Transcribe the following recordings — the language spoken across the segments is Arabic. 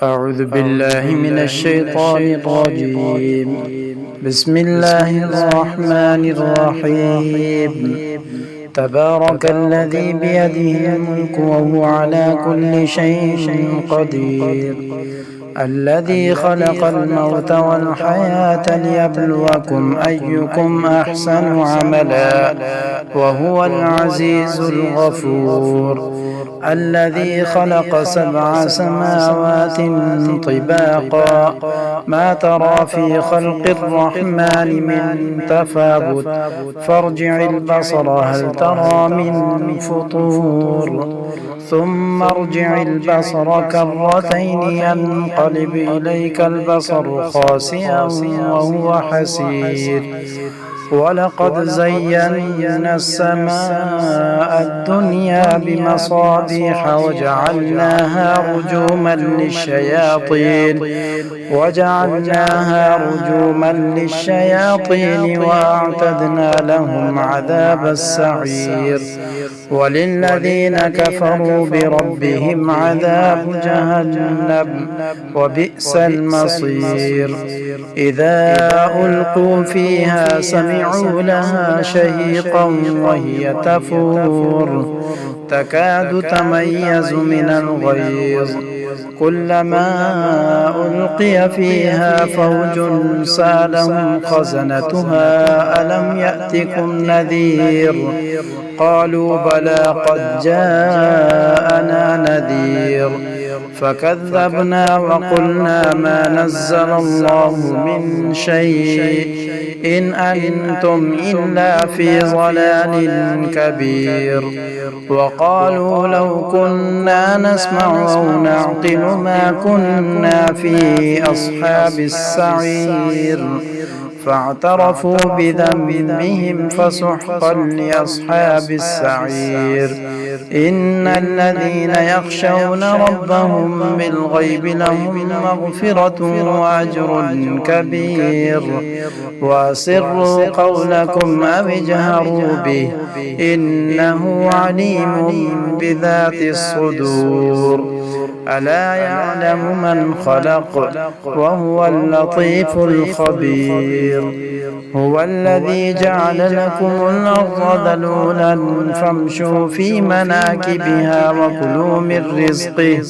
أعوذ بالله من الشيطان الرجيم. بسم الله الرحمن الرحيم. تبارك الذي بيده الملك وهو على كل شيء قدير. الذي خلق الموت والحياة ليبلوكم أيكم أحسن عملا وهو العزيز الغفور. الذي خلق 7 سماوات طباقا ما ترى في خلق الرحمن من تفاوت فارجع البصر هل ترى من فطور ثم ارجع البصر كرتين ينقلب إليك البصر خاسئا وهو حسير. ولقد زينا السماء الدنيا بمصابيح وجعلناها رجوما للشياطين وأعتدنا لهم عذاب السعير. وللذين كفروا بربهم عذاب جهنم وبئس المصير. إذا ألقوا فيها سمعوا لها شهيقا وهي تفور تكاد تميز من الغيظ كلما ألقي فيها فوج سألهم خزنتها ألم يأتكم نذير قالوا بلى قد جاءنا نذير فكذبنا وقلنا ما نزل الله من شيء إن أنتم إلا في ضلال كبير. وقالوا لو كنا نسمع أو نعقل ما كنا في أصحاب السعير فاعترفوا بذنبهم فسحقا لأصحاب السعير. إن الذين يخشون ربهم بالغيب لهم مغفرة وأجر كبير. وأسروا قولكم أو اجهروا به إنه عليم بذات الصدور. ألا يعلم من خلق وهو اللطيف الخبير. هو الذي جعل لكم الأرض ذلولا فامشوا في مناكبها وكلوا من رزقه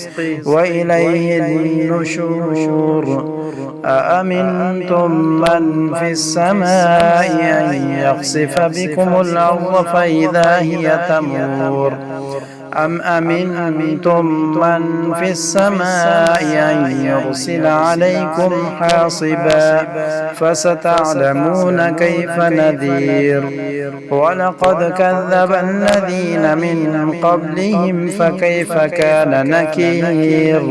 وإليه النشور. أأمنتم من في السماء أن يخسف بكم الأرض فإذا هي تمور أم أمنتم من في السماء أن يرسل عليكم حاصبا فستعلمون كيف نذير. ولقد كذب الذين من قبلهم فكيف كان نكير.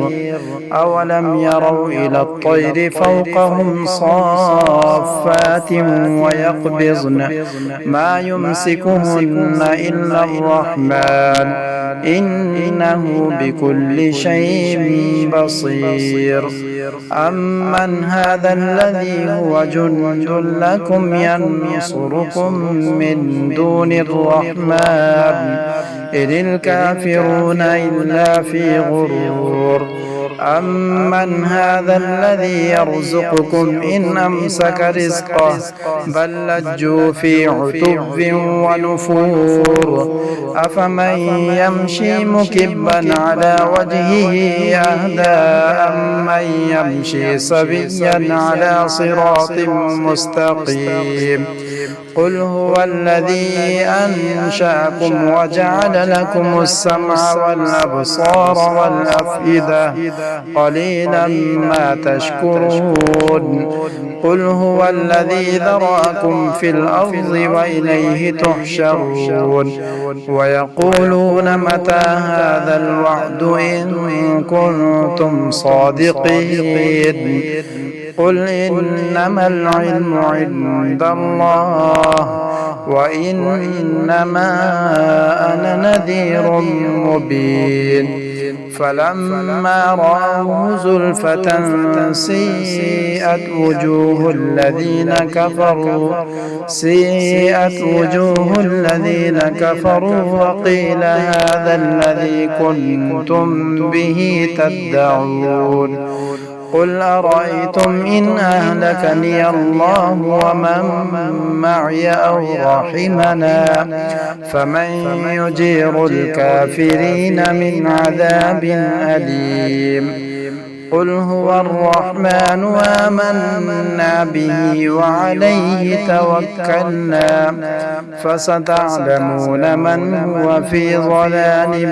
أولم يروا إلى الطير فوقهم صافات ويقبضن ما يمسكهن إلا الرحمن إنه بكل شيء بصير. أمن هذا الذي هو جند لكم ينصركم من دون الرحمن إن الكافرون إلا في غرور. أمن هذا الذي يرزقكم إن أمسك رزقه بل لجوا في عتب ونفور. أفمن يمشي مكبا على وجهه أهدى أمن يمشي سويا على صراط مستقيم. قل هو الذي أنشأكم وجعل لكم السمع والأبصار والأفئدة قليلا ما تشكرون. قل هو الذي ذرأكم في الأرض وإليه تحشرون. ويقولون متى هذا الوعد إن كنتم صادقين. قل إنما العلم عند الله وإنما أنا نذير مبين. فلما رأوه زلفة سيئت وجوه الذين كفروا وقيل هذا الذي كنتم به تدعون قل أرأيتم إن أهلكني الله ومن معي أو رحمنا فمن يجير الكافرين من عذاب أليم قل هو الرحمن آمنا به وعليه توكلنا فستعلمون من هو في ضلال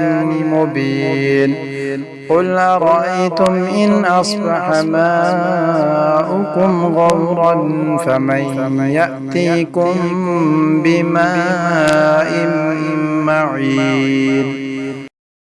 مبين قل أرأيتم إن أصبح ماؤكم غورا فمن يأتيكم بماء معين